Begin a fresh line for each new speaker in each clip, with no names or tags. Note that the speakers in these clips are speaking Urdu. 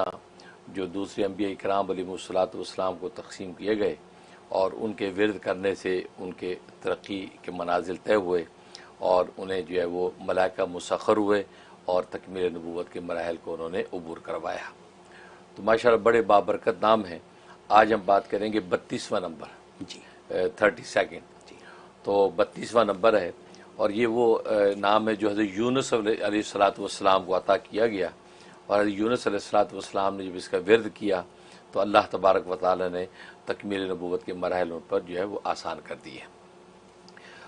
جو دوسرے انبیاء کرام علیہم السلام کو تقسیم کیے گئے اور ان کے ورد کرنے سے ان کے ترقی کے منازل طے ہوئے اور انہیں جو ہے وہ ملائکہ مسخر ہوئے اور تکمیل نبوت کے مراحل کو انہوں نے عبور کروایا۔ تو ماشاءاللہ بڑے بابرکت نام ہیں۔ آج ہم بات کریں گے 32واں نمبر،
جی
32
جی
تو 32واں نمبر ہے، اور یہ وہ نام ہے جو حضرت یونس علیہ السلام کو عطا کیا گیا، اور حضرت یونس علیہ السلام نے جب اس کا ورد کیا تو اللہ تبارک و تعالی نے تکمیل نبوت کے مراحل ان پر جو ہے وہ آسان کر دیے۔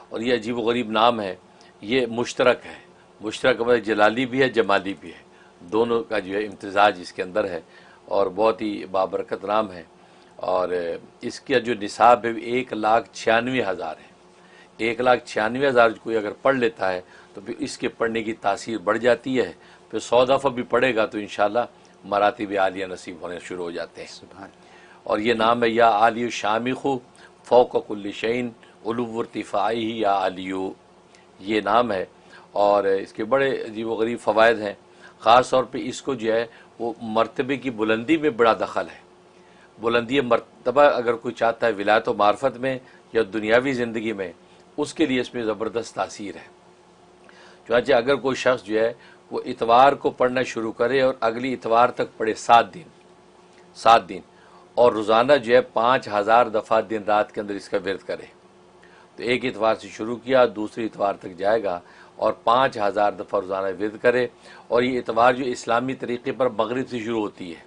اور یہ عجیب و غریب نام ہے، یہ مشترک ہے، مشترک مطلب جلالی بھی ہے جمالی بھی ہے، دونوں کا جو ہے امتزاج اس کے اندر ہے، اور بہت ہی بابرکت نام ہے۔ اور اس کا جو نصاب ہے 1,96,000 ہے۔ 1,96,000 کوئی اگر پڑھ لیتا ہے تو پھر اس کے پڑھنے کی تاثیر بڑھ جاتی ہے، پھر 100 دفعہ بھی پڑھے گا تو انشاءاللہ مراتب عالیہ نصیب ہونے شروع ہو جاتے ہیں۔
سبحان
اور یہ نام ہے یا علی شامخ فوق کل شعین علو ارتفاعی یا علیو، یہ نام ہے، اور اس کے بڑے عجیب و غریب فوائد ہیں۔ خاص طور پہ اس کو جو ہے وہ مرتبے کی بلندی میں بڑا دخل ہے۔ بلندی مرتبہ اگر کوئی چاہتا ہے ولایت و معرفت میں یا دنیاوی زندگی میں، اس کے لیے اس میں زبردست تاثیر ہے۔ چنانچہ اگر کوئی شخص جو ہے وہ اتوار کو پڑھنا شروع کرے اور اگلی اتوار تک پڑھے 7 دن اور روزانہ جو ہے 5,000 دفعہ دن رات کے اندر اس کا ورد کرے، تو ایک اتوار سے شروع کیا دوسری اتوار تک جائے گا اور 5,000 دفعہ روزانہ ورد کرے۔ اور یہ اتوار جو اسلامی طریقے پر مغرب سے شروع ہوتی ہے،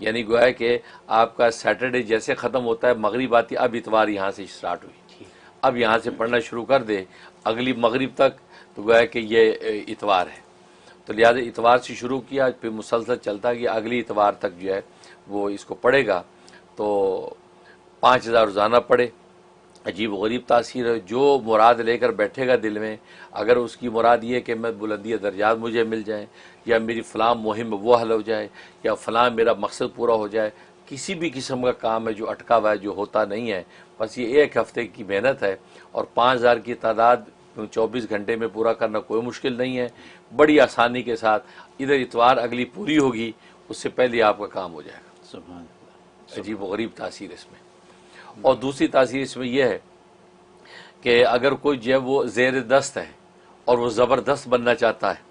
یعنی گویا کہ آپ کا سیٹرڈے جیسے ختم ہوتا ہے مغرب آتی، اب اتوار یہاں سے سٹارٹ ہوئی، اب یہاں سے پڑھنا شروع کر دے اگلی مغرب تک، تو گویا کہ یہ اتوار ہے۔ تو لہٰذا اتوار سے شروع کیا پھر مسلسل چلتا گیا، اگلی اتوار تک جو ہے وہ اس کو پڑھے گا تو 5,000 روزانہ پڑھے۔ عجیب و غریب تاثیر ہے، جو مراد لے کر بیٹھے گا دل میں، اگر اس کی مراد یہ کہ میں بلندی درجات مجھے مل جائیں، یا میری فلاں مہم وہ حل ہو جائے، یا فلاں میرا مقصد پورا ہو جائے، کسی بھی قسم کا کام ہے جو اٹکا ہوا ہے جو ہوتا نہیں ہے، بس یہ ایک ہفتے کی محنت ہے، اور 5,000 کی تعداد 24 گھنٹے میں پورا کرنا کوئی مشکل نہیں ہے، بڑی آسانی کے ساتھ۔ ادھر اتوار اگلی پوری ہوگی اس سے پہلے آپ کا کام ہو جائے گا۔
سبحان اللہ۔
عجیب و غریب تاثیر اس میں۔ اور دوسری تاثیر اس میں یہ ہے کہ اگر کوئی جو ہے وہ زیر دست ہے اور وہ زبردست بننا چاہتا ہے،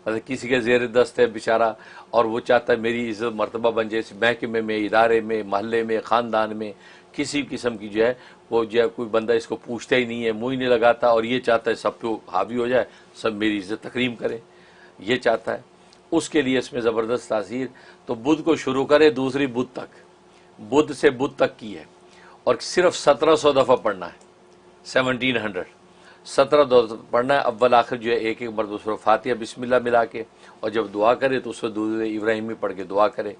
مطلب کسی کے زیر دست ہے بیچارہ اور وہ چاہتا ہے میری عزت مرتبہ بن جائے، اس محکمے میں، ادارے میں، محلے میں، خاندان میں، کسی قسم کی جو ہے وہ جو ہے کوئی بندہ اس کو پوچھتا ہی نہیں ہے، منہ ہی نہیں لگاتا، اور یہ چاہتا ہے سب پہ حاوی ہو جائے، سب میری عزت تکریم کرے، یہ چاہتا ہے، اس کے لیے اس میں زبردست تاثیر۔ تو بدھ کو شروع کرے دوسری بدھ تک، بدھ سے بدھ تک کی ہے، اور صرف 1,700 دفعہ پڑھنا ہے، 1700 دفعہ پڑھنا ہے، اول آخر جو ہے ایک ایک مرتبہ سورہ فاتحہ بسم اللہ ملا کے، اور جب دعا کرے تو اس وقت درود ابراہیمی پڑھ کے دعا کرے۔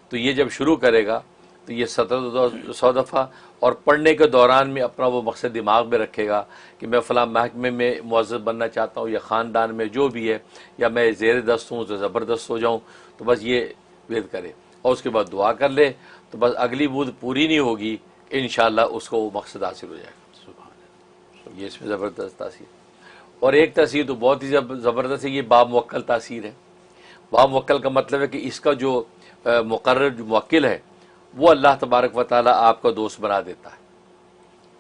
تو یہ جب شروع کرے گا تو یہ 1700 دفعہ، اور پڑھنے کے دوران میں اپنا وہ مقصد دماغ میں رکھے گا کہ میں فلاں محکمے میں معزز بننا چاہتا ہوں، یا خاندان میں جو بھی ہے، یا میں زیر دست ہوں تو زبردست ہو جاؤں، تو بس یہ ورد کرے، اور اس کے بعد دعا کر لے، تو بس اگلی بود پوری نہیں ہوگی، انشاءاللہ اس کو وہ مقصد حاصل ہو جائے گا۔ یہ اس میں زبردست تاثیر۔ اور ایک تاثیر تو بہت ہی زبردست ہے، یہ باب موکل تاثیر ہے۔ باب موکل کا مطلب ہے کہ اس کا جو مقرر جو موکل ہے وہ اللہ تبارک و تعالیٰ آپ کا دوست بنا دیتا ہے،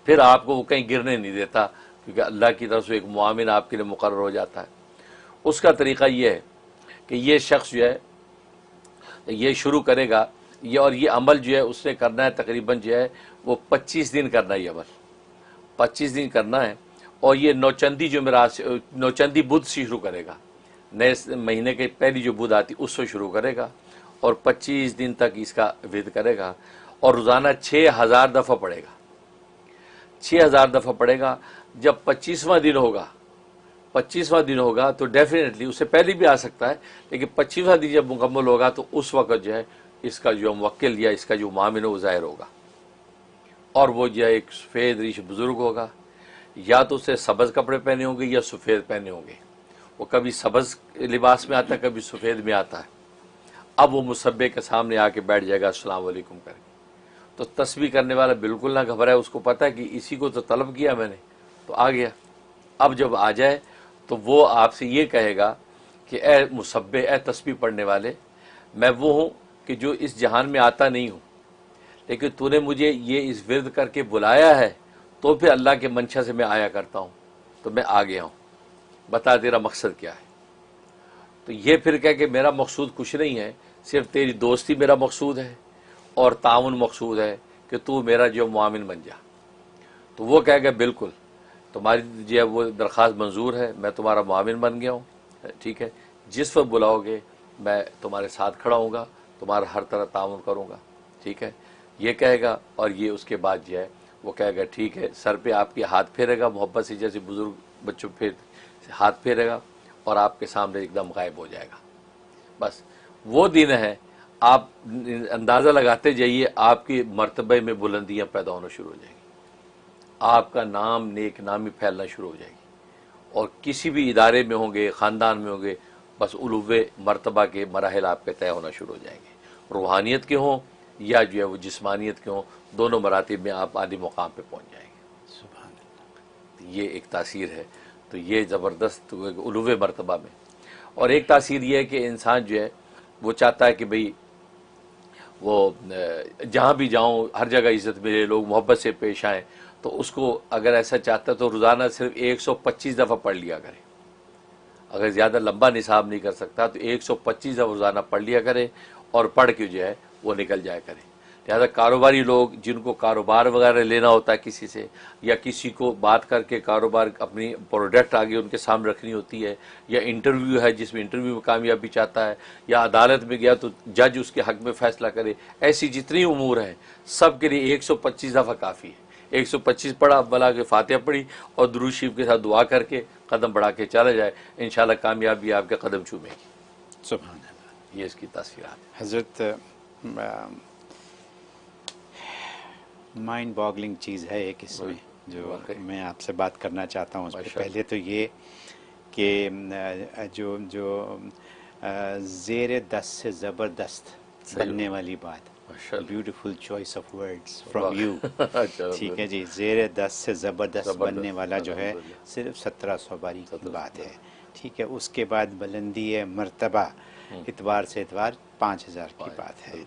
پھر آپ کو وہ کہیں گرنے نہیں دیتا، کیونکہ اللہ کی طرف سے ایک معاون آپ کے لیے مقرر ہو جاتا ہے۔ اس کا طریقہ یہ ہے کہ یہ شخص جو ہے یہ شروع کرے گا، یہ اور یہ عمل جو ہے اس نے کرنا ہے تقریباً جو ہے وہ 25 دن کرنا ہے، یہ عمل 25 دن کرنا ہے، اور یہ نوچندی جمعرات سے، نوچندی بدھ سے شروع کرے گا، نئے مہینے کے پہلی جو بدھ آتی اس سے شروع کرے گا، اور 25 دن تک اس کا ورد کرے گا، اور روزانہ 6,000 دفعہ پڑھے گا، 6,000 دفعہ پڑھے گا۔ جب 25واں دن ہوگا تو ڈیفینیٹلی اس سے پہلے بھی آ سکتا ہے، لیکن 25واں دن جب مکمل ہوگا تو اس وقت جو ہے اس کا جو موکل یا اس کا جو معاون ہے وہ ظاہر ہوگا، اور وہ جو ہے ایک سفید ریش بزرگ ہوگا، یا تو اسے سبز کپڑے پہنے ہوں گے یا سفید پہنے ہوں گے، وہ کبھی سبز لباس میں آتا ہے کبھی سفید میں آتا ہے۔ اب وہ مصبے کے سامنے آ کے بیٹھ جائے گا السلام علیکم کر کے، تو تسبیح کرنے والا بالکل نہ گھبرائے، اس کو پتہ ہے کہ اسی کو تو طلب کیا میں نے، تو آ گیا۔ اب جب آ جائے تو وہ آپ سے یہ کہے گا کہ اے مصبے، اے تسبیح پڑھنے والے، میں وہ ہوں کہ جو اس جہان میں آتا نہیں ہوں، لیکن تو نے مجھے یہ اس ورد کر کے بلایا ہے، تو پھر اللہ کے منشا سے میں آیا کرتا ہوں، تو میں آ گیا ہوں، بتا تیرا مقصد کیا ہے۔ تو یہ پھر کہہ کہ میرا مقصود کچھ نہیں ہے، صرف تیری دوستی میرا مقصود ہے اور تعاون مقصود ہے کہ تو میرا جو معاون بن جا۔ تو وہ کہہ گیا بالکل، تمہاری جو ہے وہ درخواست منظور ہے، میں تمہارا معاون بن گیا ہوں، ٹھیک ہے، جس وقت بلاؤ گے میں تمہارے ساتھ کھڑا ہوں گا، تمہارا ہر طرح تعاون کروں گا، ٹھیک ہے، یہ کہے گا۔ اور یہ اس کے بعد جو ہے وہ کہے گا ٹھیک ہے، سر پہ آپ کے ہاتھ پھیرے گا محبت سے، جیسے بزرگ بچوں پھر ہاتھ پھیرے گا، اور آپ کے سامنے ایک دم غائب ہو جائے گا۔ بس وہ دن ہے، آپ اندازہ لگاتے جائیے آپ کی مرتبے میں بلندیاں پیدا ہونا شروع ہو جائیں گی، آپ کا نام نیک نامی پھیلنا شروع ہو جائے گی، اور کسی بھی ادارے میں ہوں گے، خاندان میں ہوں گے، بس علوِ مرتبہ کے مراحل آپ کے طے ہونا شروع ہو جائیں گے، روحانیت کے ہوں یا جو ہے وہ جسمانیت کے ہوں، دونوں مراتب میں آپ عالی مقام پہ پہنچ جائیں گے۔
سبحان اللہ۔
یہ ایک تاثیر ہے، تو یہ زبردست علوِ مرتبہ میں۔ اور ایک تاثیر یہ ہے کہ انسان جو ہے وہ چاہتا ہے کہ بھئی وہ جہاں بھی جاؤں ہر جگہ عزت ملے، لوگ محبت سے پیش آئیں، تو اس کو اگر ایسا چاہتا ہے تو روزانہ صرف 125 دفعہ پڑھ لیا کرے۔ اگر زیادہ لمبا نصاب نہیں کر سکتا تو 125 دفعہ روزانہ پڑھ لیا کرے، اور پڑھ کے جو ہے وہ نکل جایا کرے۔ لہذا کاروباری لوگ جن کو کاروبار وغیرہ لینا ہوتا ہے کسی سے، یا کسی کو بات کر کے کاروبار اپنی پروڈکٹ آگے ان کے سامنے رکھنی ہوتی ہے، یا انٹرویو ہے جس میں انٹرویو میں کامیابی چاہتا ہے، یا عدالت میں گیا تو جج اس کے حق میں فیصلہ کرے، ایسی جتنی امور ہیں سب کے لیے 125 دفعہ کافی ہے۔ 125 پڑھا، بلا کے فاتحہ پڑھی، اور درود شریف کے ساتھ دعا کر کے قدم بڑھا کے چلا جائے، انشاءاللہ کامیابی آپ کے قدم چومے گی۔
سبحان اللہ۔
یہ اس کی تاثیرات۔
حضرت مائنڈ باگلنگ چیز ہے ایک اس میں جو
واقعی
میں آپ سے بات کرنا چاہتا ہوں اس پہ۔
ماشاء
پہلے تو یہ کہ جو زیر دست سے زبردست بننے والی بات،
ماشاء اللہ،
beautiful choice of words from you,
اچھا،
ٹھیک ہے جی، زیر دست سے زبردست بننے والا جو ہے
الحمدللہ،
صرف 1700 باری کی بات ہے، ٹھیک ہے۔ اس کے بعد بلندی مرتبہ اتوار سے اتوار 5000 کی بات ہے،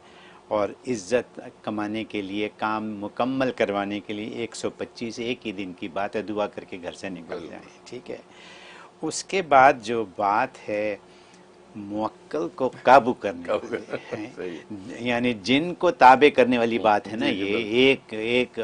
اور عزت کمانے کے لیے، کام مکمل کروانے کے لیے 125 ایک ہی دن کی بات ہے، دعا کر کے گھر سے نکل جائیں، ٹھیک ہے۔ اس کے بعد جو بات ہے موکل کو قابو کرنے والی، یعنی جن کو تابع کرنے والی بات ہے نا، یہ ایک